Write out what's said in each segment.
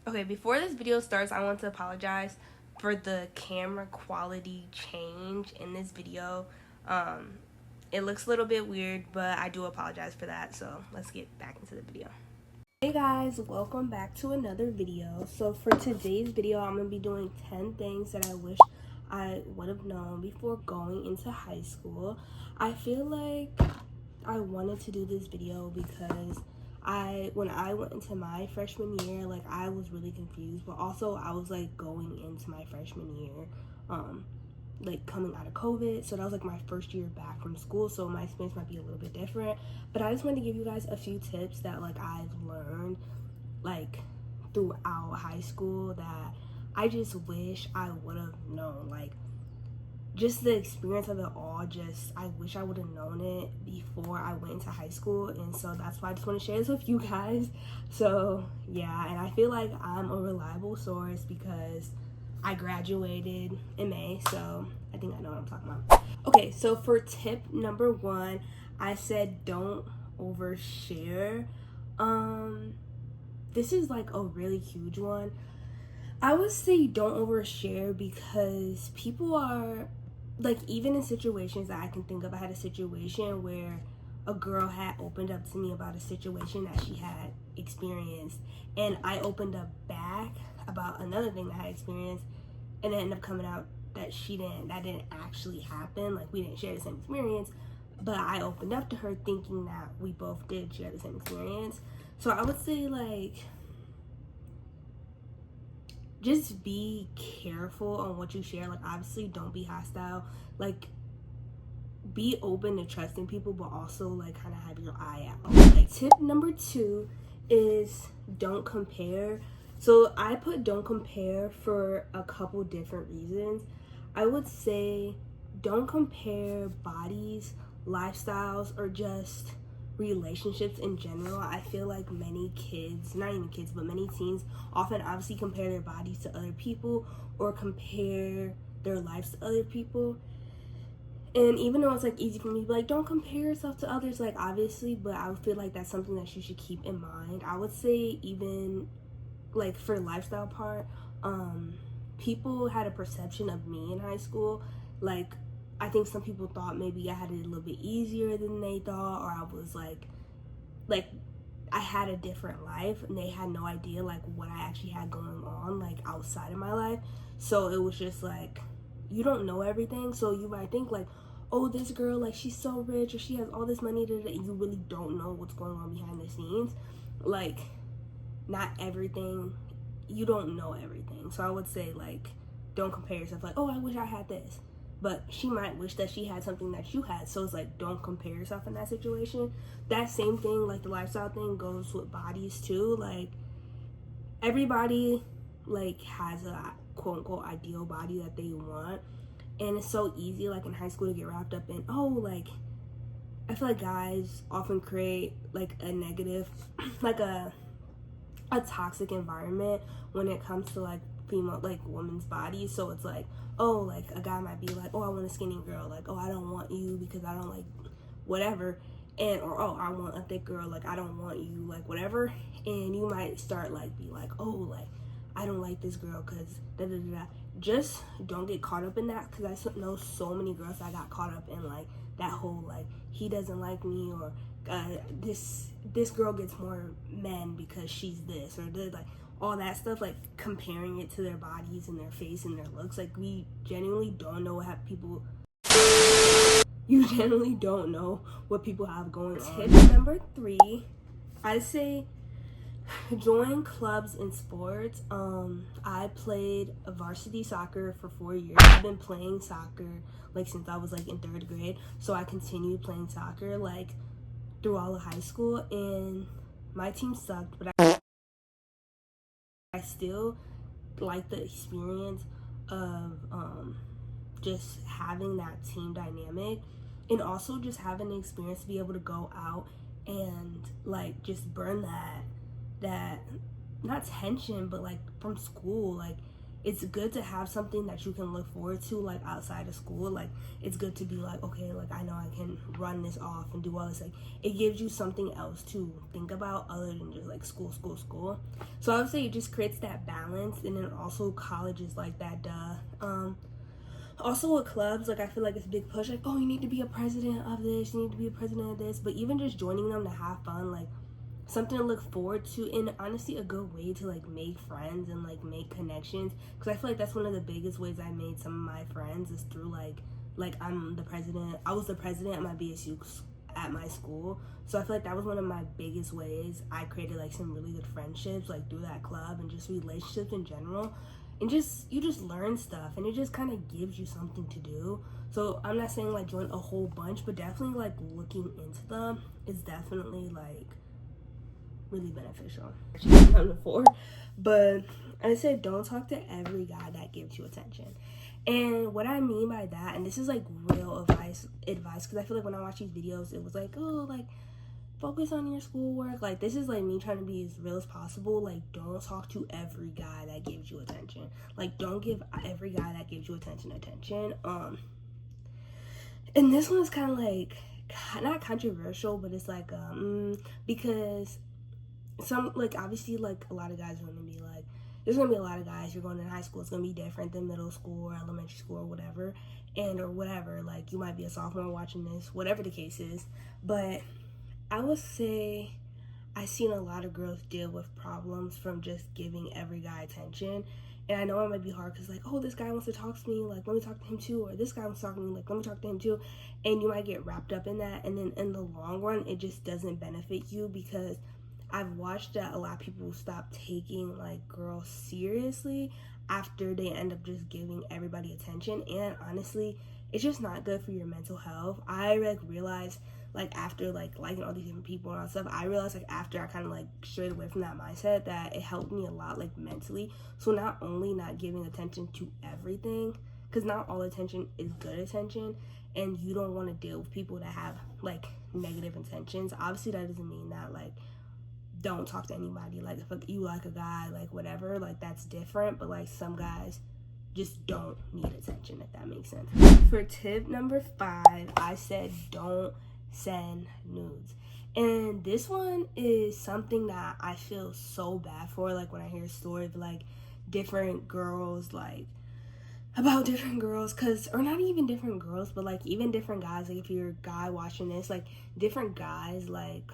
Okay, before this video starts, I want to apologize for the camera quality change in this video. It looks a little bit weird, but I do apologize for that. So let's get back into the video. Hey guys, welcome back to another video. So for today's video, I'm going to be doing 10 things that I wish I would have known before going into high school. I feel like I wanted to do this video because when I went into my freshman year, like I was really confused, but also I was like going into my freshman year, like coming out of COVID. So that was like my first year back from school. So my experience might be a little bit different, but I just wanted to give you guys a few tips that like I've learned like throughout high school that I just wish I would have known. Like just the experience of it all, just I wish I would have known it before I went into high school. And so that's why I just want to share this with you guys. So yeah, and I feel like I'm a reliable source because I graduated in May, so I think I know what I'm talking about. Okay, so for tip number 1, I said don't overshare. This is like a really huge one. I would say don't overshare because people are like, even in situations that I can think of, I had a situation where a girl had opened up to me about a situation that she had experienced, and I opened up back about another thing that I experienced, and it ended up coming out that that didn't actually happen. Like, we didn't share the same experience, but I opened up to her thinking that we both did share the same experience. So I would say, like, just be careful on what you share. Like, obviously don't be hostile, like be open to trusting people, but also like kind of have your eye out. Like, tip number 2 is don't compare. So I put don't compare for a couple different reasons. I would say don't compare bodies, lifestyles, or just relationships in general. I feel like many kids, not even kids, but many teens often obviously compare their bodies to other people or compare their lives to other people. And even though it's like easy for me to be like, don't compare yourself to others, like obviously, but I would feel like that's something that you should keep in mind. I would say even like for the lifestyle part, people had a perception of me in high school. Like, I think some people thought maybe I had it a little bit easier than they thought, or I was like I had a different life, and they had no idea like what I actually had going on like outside of my life. So it was just like, you don't know everything, so you might think like, oh, this girl, like she's so rich or she has all this money, that you really don't know what's going on behind the scenes. Like, not everything, you don't know everything. So I would say like, don't compare yourself like, oh, I wish I had this, but she might wish that she had something that you had. So it's like, don't compare yourself in that situation. That same thing, like the lifestyle thing, goes with bodies too. Like, everybody like has a quote unquote ideal body that they want, and it's so easy like in high school to get wrapped up in, oh, like I feel like guys often create like a negative like a toxic environment when it comes to like female, like women's bodies. So it's like, oh, like a guy might be like, oh, I want a skinny girl, like, oh, I don't want you because I don't like whatever, and or oh, I want a thick girl, like I don't want you, like whatever. And you might start like be like, oh, like I don't like this girl because da da da da. Just don't get caught up in that, because I know so many girls that got caught up in like that whole like, he doesn't like me, or this girl gets more men because she's this, or like all that stuff, like comparing it to their bodies and their face and their looks. Like, we genuinely don't know what people you generally don't know what people have going on. Tip number 3, I say join clubs and sports. I played varsity soccer for 4 years. I've been playing soccer like since I was like in 3rd grade, so I continued playing soccer like through all of high school, and my team sucked, but I still like the experience of just having that team dynamic, and also just having the experience to be able to go out and like just burn that not tension, but like from school. Like, it's good to have something that you can look forward to, like outside of school. Like it's good to be like, okay, like I know I can run this off and do all this. Like it gives you something else to think about other than just like school. So I would say it just creates that balance. And then also college is like that, also with clubs, like I feel like it's a big push, like, oh, you need to be a president of this, you need to be a president of this. But even just joining them to have fun, like something to look forward to, and honestly a good way to like make friends and like make connections, because I feel like that's one of the biggest ways I made some of my friends is through like I was the president at my BSU at my school. So I feel like that was one of my biggest ways I created like some really good friendships, like through that club, and just relationships in general. And just you just learn stuff, and it just kind of gives you something to do. So I'm not saying like join a whole bunch, but definitely like looking into them is definitely like really beneficial. But I said don't talk to every guy that gives you attention. And what I mean by that, and this is like real advice, because I feel like when I watch these videos, it was like, oh, like focus on your schoolwork. Like this is like me trying to be as real as possible. Like don't talk to every guy that gives you attention. Like don't give every guy that gives you attention. And this one is kind of like not controversial, but it's like because some, like obviously like a lot of guys are gonna be like, there's gonna be a lot of guys, you're going to high school, it's gonna be different than middle school or elementary school or whatever, like you might be a sophomore watching this, whatever the case is. But I would say I've seen a lot of girls deal with problems from just giving every guy attention. And I know it might be hard because like, oh, this guy wants to talk to me, like let me talk to him too, or this guy wants to talk to me, like let me talk to him too. And you might get wrapped up in that, and then in the long run it just doesn't benefit you, because I've watched that a lot of people stop taking like girls seriously after they end up just giving everybody attention. And honestly, it's just not good for your mental health. I like realized like after like liking all these different people and all that stuff, I realized like after I kind of like strayed away from that mindset that it helped me a lot like mentally. So not only not giving attention to everything, because not all attention is good attention, and you don't want to deal with people that have like negative intentions. Obviously that doesn't mean that like don't talk to anybody. Like if you like a guy, like whatever, like that's different. But like some guys just don't need attention, if that makes sense. For tip number 5, I said don't send nudes. And this one is something that I feel so bad for, like when I hear stories of like different girls, like about different girls, or not even different girls, but like even different guys, like if you're a guy watching this, like different guys, like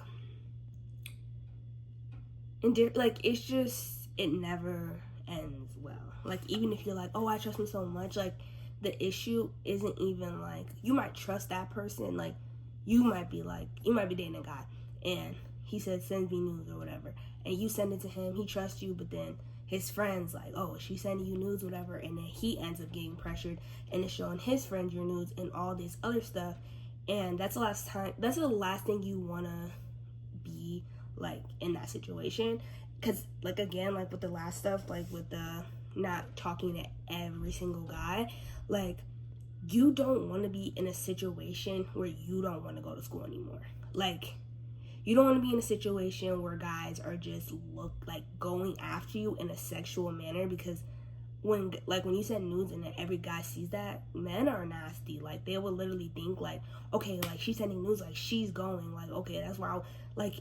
and like it's just, it never ends well. Like even if you're like, oh, I trust him so much, like the issue isn't even like you might trust that person. Like you might be dating a guy and he said send me nudes or whatever, and you send it to him, he trusts you, but then his friends like, oh, she's sending you nudes, whatever, and then he ends up getting pressured and is showing his friends your nudes and all this other stuff. And that's the last thing you want to be like in that situation. Because like again, like with the last stuff, like with the not talking to every single guy, like you don't want to be in a situation where you don't want to go to school anymore. Like you don't want to be in a situation where guys are just going after you in a sexual manner, because when you send nudes and every guy sees that, men are nasty. Like they will literally think like, okay, like she's sending nudes, like she's going, like okay, that's why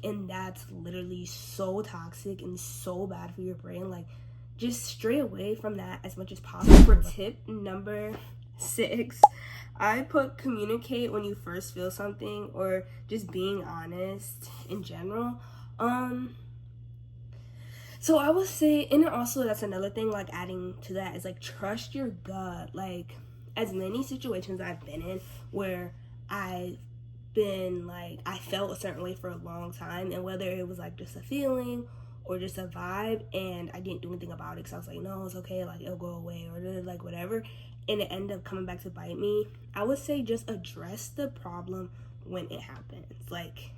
and that's literally so toxic and so bad for your brain. Like just stray away from that as much as possible. For tip number 6, I put communicate when you first feel something, or just being honest in general. So I would say, and also that's another thing, like adding to that is like trust your gut. Like as many situations I've been in where I've been like, I felt a certain way for a long time, and whether it was like just a feeling or just a vibe, and I didn't do anything about it because I was like, no, it's okay, like it'll go away, or like whatever, and it ended up coming back to bite me. I would say just address the problem when it happens. Like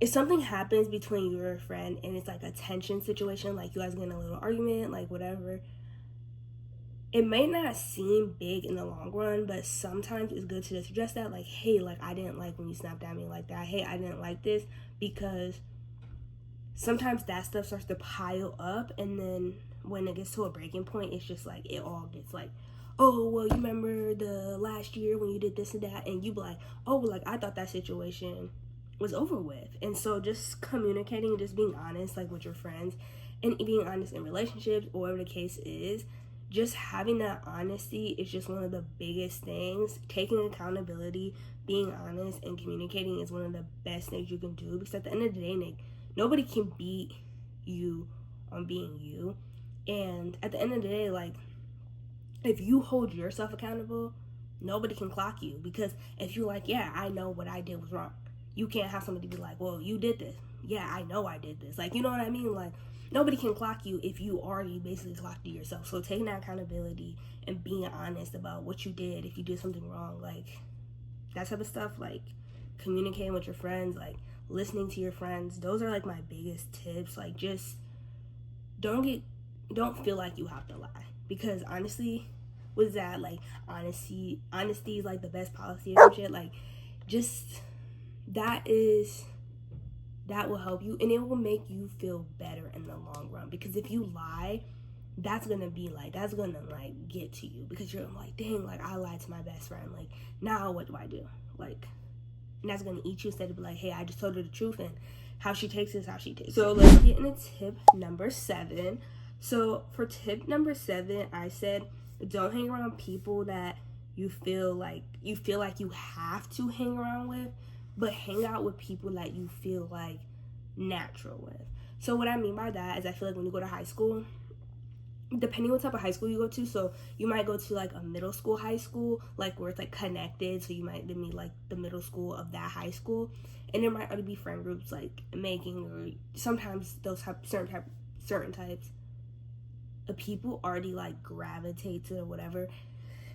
if something happens between you and a friend and it's like a tension situation, like you guys get in a little argument, like whatever, it may not seem big in the long run, but sometimes it's good to just address that. Like, hey, like I didn't like when you snapped at me like that. Hey, I didn't like this, because sometimes that stuff starts to pile up, and then when it gets to a breaking point, it's just like it all gets like, oh, well, you remember the last year when you did this and that, and you be like, oh, well, like I thought that situation was over with. And so just communicating, just being honest, like with your friends, and being honest in relationships or whatever the case is, just having that honesty is just one of the biggest things. Taking accountability, being honest, and communicating is one of the best things you can do, because at the end of the day, Nick, nobody can beat you on being you. And at the end of the day, like, if you hold yourself accountable, nobody can clock you. Because if you're like, yeah, I know what I did was wrong, you can't have somebody be like, well, you did this. Yeah, I know I did this. Like, you know what I mean? Like, nobody can clock you if you already basically clocked it yourself. So taking that accountability and being honest about what you did, if you did something wrong, like that type of stuff, like communicating with your friends, like listening to your friends, those are like my biggest tips. Like, just don't feel like you have to lie, because honestly, with that, like honesty is like the best policy or some shit. Like, just that will help you, and it will make you feel better in the long run. Because if you lie, that's gonna get to you, because you're like, dang, like I lied to my best friend, like now what do I do? Like, and that's gonna eat you, instead of be like, hey, I just told her the truth, and how she takes it is how she takes it. So let's get into tip number 7. So for tip number 7, I said don't hang around people that you feel like you have to hang around with, but hang out with people that you feel like natural with. So what I mean by that is, I feel like when you go to high school, depending what type of high school you go to, so you might go to like a middle school, high school, like where it's like connected, so you might meet like the middle school of that high school, and there might already be friend groups like making, or sometimes those have certain types of people already like gravitate to whatever,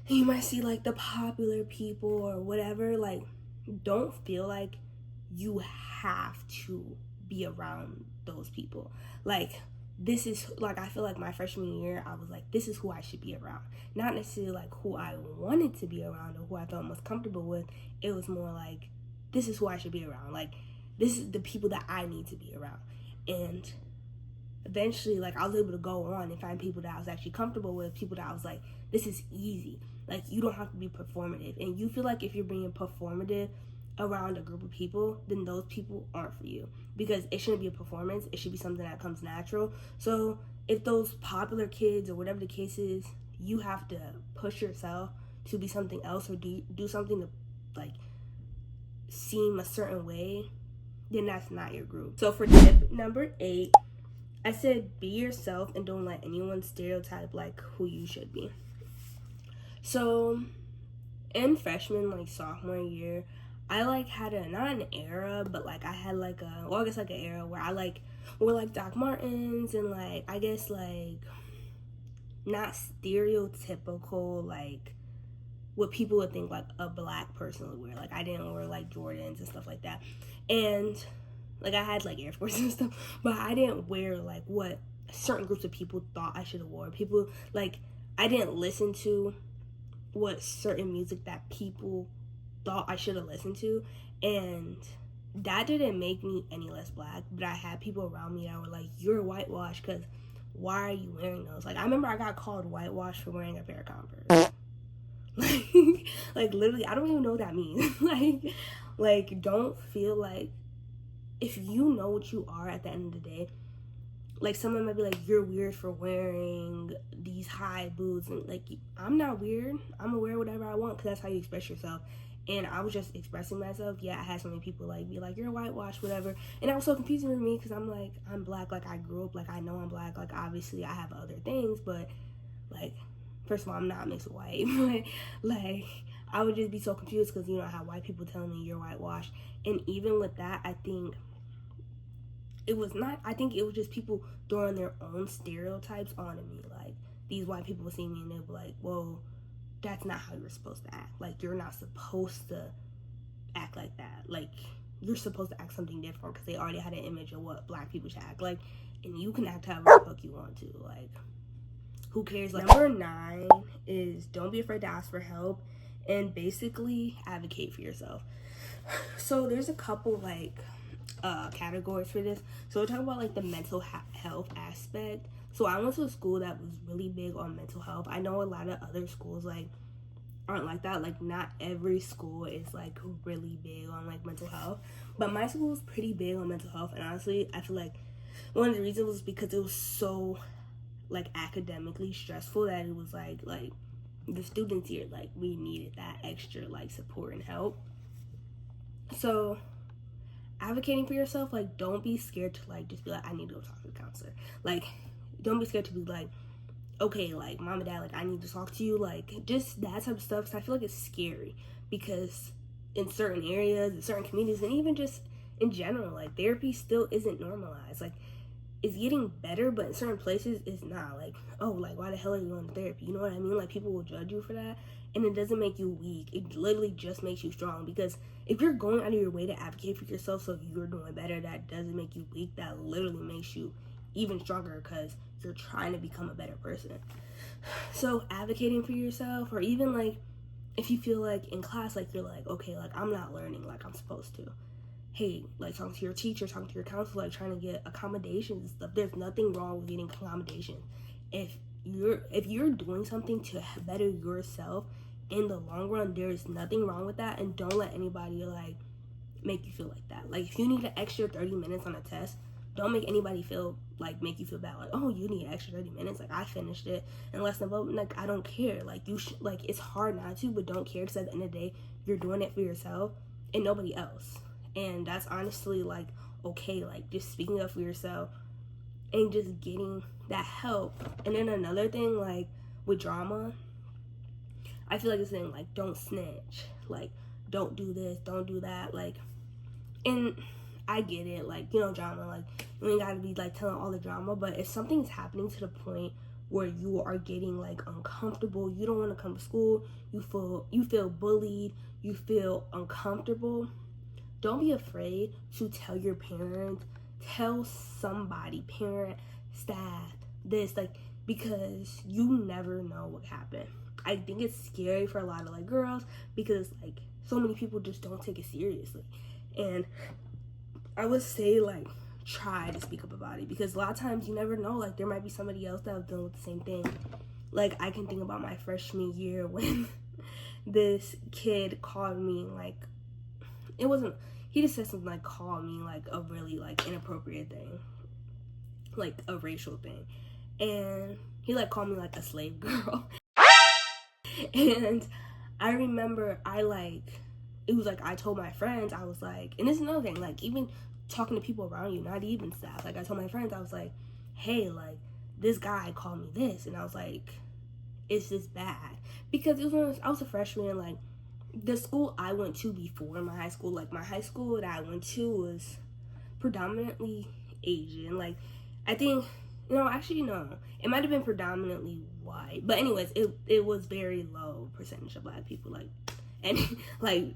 and you might see like the popular people or whatever. Like, don't feel like you have to be around those people. Like, this is like, I feel like my freshman year, I was like, this is who I should be around. Not necessarily like who I wanted to be around or who I felt most comfortable with. It was more like, this is who I should be around. Like, this is the people that I need to be around. And eventually, like, I was able to go on and find people that I was actually comfortable with, people that I was like, this is easy. Like, you don't have to be performative. And you feel like if you're being performative around a group of people, then those people aren't for you, because it shouldn't be a performance. It should be something that comes natural. So if those popular kids or whatever the case is, you have to push yourself to be something else, or do something to like seem a certain way, then that's not your group. So for tip number 8, I said be yourself and don't let anyone stereotype like who you should be. So in freshman, like sophomore year, I like had not an era, but like I had like an era where I like wore like Doc Martens, and like I guess like not stereotypical like what people would think like a black person would wear. Like, I didn't wear like Jordans and stuff like that, and like I had like Air Force and stuff, but I didn't wear like what certain groups of people thought I should have worn. People, like, I didn't listen to what certain music that people thought I should have listened to, and that didn't make me any less black. But I had people around me that were like, you're whitewashed, because why are you wearing those? Like, I remember I got called whitewashed for wearing a pair of Converse. like literally, I don't even know what that means. like don't feel like, if you know what you are at the end of the day, like someone might be like, you're weird for wearing these high boots, and like, I'm not weird. I'm gonna wear whatever I want, because that's how you express yourself. And I was just expressing myself. Yeah, I had so many people like be like, you're whitewashed, whatever. And that was so confusing for me, because I'm like, I'm black. Like, I grew up, like, I know I'm black. Like, obviously I have other things, but like, first of all, I'm not mixed with white. like, I would just be so confused, because, you know, I have white people telling me you're whitewashed. And even with that, I think it was just people throwing their own stereotypes onto me. Like, these white people would see me and they'd be like, whoa, that's not how you're supposed to act. Like, you're not supposed to act like that. Like, you're supposed to act something different, because they already had an image of what black people should act like, and you can act however the fuck you want to. Like, who cares? Like, number 9 is don't be afraid to ask for help, and basically advocate for yourself. So there's a couple like categories for this. So we're talking about like the mental health aspect. So I went to a school that was really big on mental health. I know a lot of other schools like aren't like that. Like not every school is like really big on like mental health, but my school was pretty big on mental health. And honestly, I feel like one of the reasons was because it was so like academically stressful that it was like the students here, like we needed that extra like support and help. So advocating for yourself, like don't be scared to like just be like, I need to go talk to a counselor. Like don't be scared to be like, okay, like mom and dad, like I need to talk to you, like just that type of stuff. Because I feel like it's scary because in certain areas, in certain communities, and even just in general, like therapy still isn't normalized. Like it's getting better, but in certain places it's not. Like, oh, like why the hell are you going to therapy? You know what I mean? Like people will judge you for that, and it doesn't make you weak. It literally just makes you strong. Because if you're going out of your way to advocate for yourself so you're doing better, that doesn't make you weak. That literally makes you even stronger because you're trying to become a better person. So advocating for yourself, or even like if you feel like in class, like you're like, okay, like I'm not learning like I'm supposed to. Hey, like talking to your teacher, talking to your counselor, like trying to get accommodations and stuff. There's nothing wrong with getting accommodations. If you're doing something to better yourself in the long run, there's nothing wrong with that. And don't let anybody like make you feel like that. Like if you need an extra 30 minutes on a test, don't make anybody make you feel bad. Like, oh, you need an extra 30 minutes. Like I finished it in less than like I don't care. Like like it's hard not to, but don't care because at the end of the day, you're doing it for yourself and nobody else. And that's honestly like okay. Like just speaking up for yourself and just getting that help. And then another thing, like with drama, I feel like it's saying like don't snitch. Like don't do this, don't do that. Like, and I get it, like, you know, drama, like, you ain't gotta be, like, telling all the drama, but if something's happening to the point where you are getting, like, uncomfortable, you don't want to come to school, you feel bullied, you feel uncomfortable, don't be afraid to tell your parents, tell somebody, parent, staff, this, like, because you never know what happened. I think it's scary for a lot of, like, girls, because, like, so many people just don't take it seriously, and I would say, like, try to speak up about it because a lot of times you never know. Like, there might be somebody else that was dealing with the same thing. Like, I can think about my freshman year when this kid called me, like, he just said something like, call me, like, a really, like, inappropriate thing. Like, a racial thing. And he, like, called me, like, a slave girl. And I remember it was like I told my friends, I was like, and this is another thing, like even talking to people around you, not even staff, like I told my friends, I was like, hey, like this guy called me this, and I was like, it's this bad, because it was when I was a freshman. Like the school I went to before my high school, like my high school that I went to was predominantly Asian. Like I think, actually no, it might have been predominantly white, but anyways, it was very low percentage of black people, like. And like,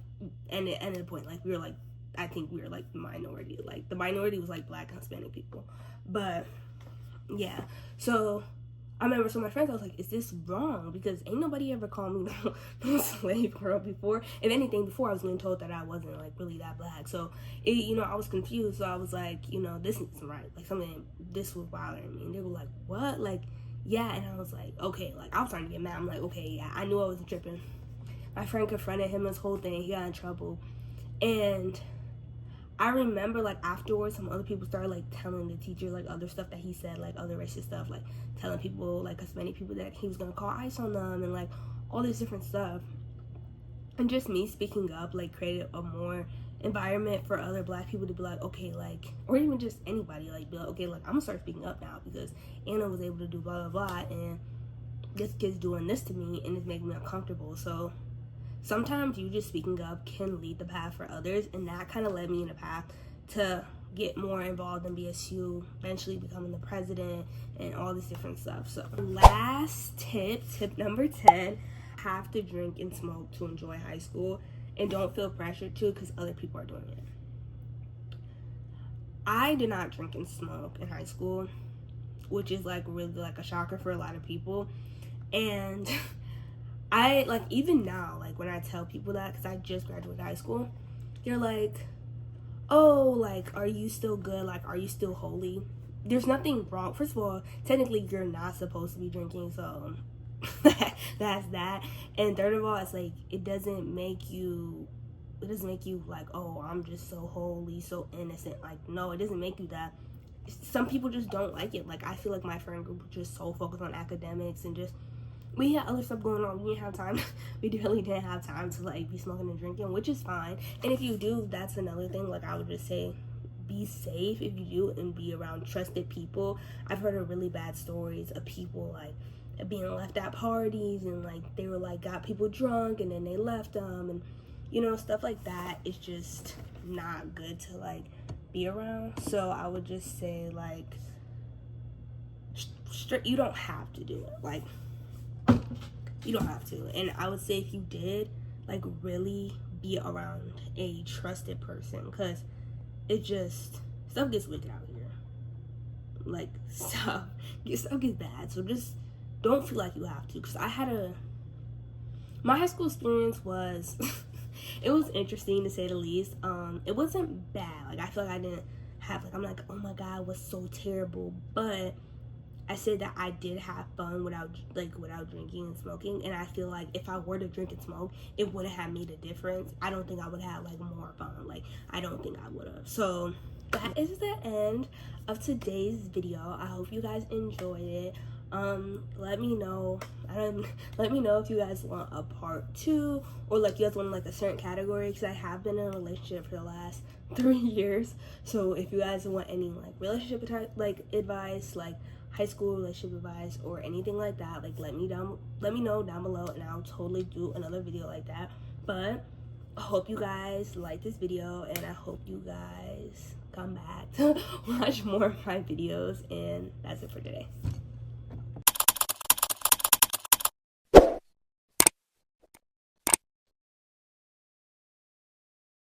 and at the point, like we were like, I think we were like the minority. Like the minority was like black and Hispanic people. But yeah, so I remember, so my friends, I was like, is this wrong? Because ain't nobody ever called me no slave girl before. If anything, before I was being told that I wasn't like really that black. So I was confused. So I was like, this isn't right. Like this was bothering me. And they were like, what? Like, yeah. And I was like, okay. Like I was starting to get mad. I'm like, okay, yeah, I knew I wasn't tripping. My friend confronted him, this whole thing. He got in trouble. And I remember, like, afterwards, some other people started, like, telling the teacher, like, other stuff that he said, like, other racist stuff, like, telling people, like, Hispanic people that he was going to call ICE on them and, like, all this different stuff. And just me speaking up, like, created a more environment for other black people to be like, okay, like, or even just anybody, like, be like, okay, like, I'm going to start speaking up now because Anna was able to do blah, blah, blah, and this kid's doing this to me, and it's making me uncomfortable. So sometimes you just speaking up can lead the path for others, and that kind of led me in a path to get more involved in BSU, eventually becoming the president and all this different stuff. So last tip number 10, have to drink and smoke to enjoy high school, and don't feel pressured to because other people are doing it. I did not drink and smoke in high school, which is like really like a shocker for a lot of people. And I, like, even now, like, when I tell people that, because I just graduated high school, they're like, oh, like, are you still good? Like, are you still holy? there's nothing wrong. First of all, technically you're not supposed to be drinking, so that's that. And third of all, it's like it doesn't make you like, oh, I'm just so holy, so innocent. Like, no, it doesn't make you that. Some people just don't like it. Like, I feel like my friend group was just so focused on academics and just, we had other stuff going on. We didn't have time. We really didn't have time to like be smoking and drinking, which is fine. And if you do, that's another thing. Like, I would just say, be safe if you do, and be around trusted people. I've heard of really bad stories of people like being left at parties, and like they were like got people drunk and then they left them, and you know, stuff like that is just not good to like be around. So I would just say like you don't have to do it. Like, you don't have to. And I would say if you did, like, really be around a trusted person, because it just, stuff gets wicked out here. Like, stuff gets bad. So just don't feel like you have to. Because my high school experience was it was interesting to say the least. It wasn't bad. Like, I feel like I didn't have, like, I'm like, oh my god, it was so terrible. But I said that I did have fun without drinking and smoking, and I feel like if I were to drink and smoke, it wouldn't have made a difference. I don't think I would have like more fun. Like, I don't think I would have. So that is the end of today's video. I hope you guys enjoyed it. Let me know. Let me know if you guys want a part 2, or like you guys want like a certain category, because I have been in a relationship for the last 3 years. So if you guys want any like relationship like advice, like high school relationship advice or anything like that, like let me know down below, and I'll totally do another video like that. But I hope you guys like this video, and I hope you guys come back to watch more of my videos, and that's it for today.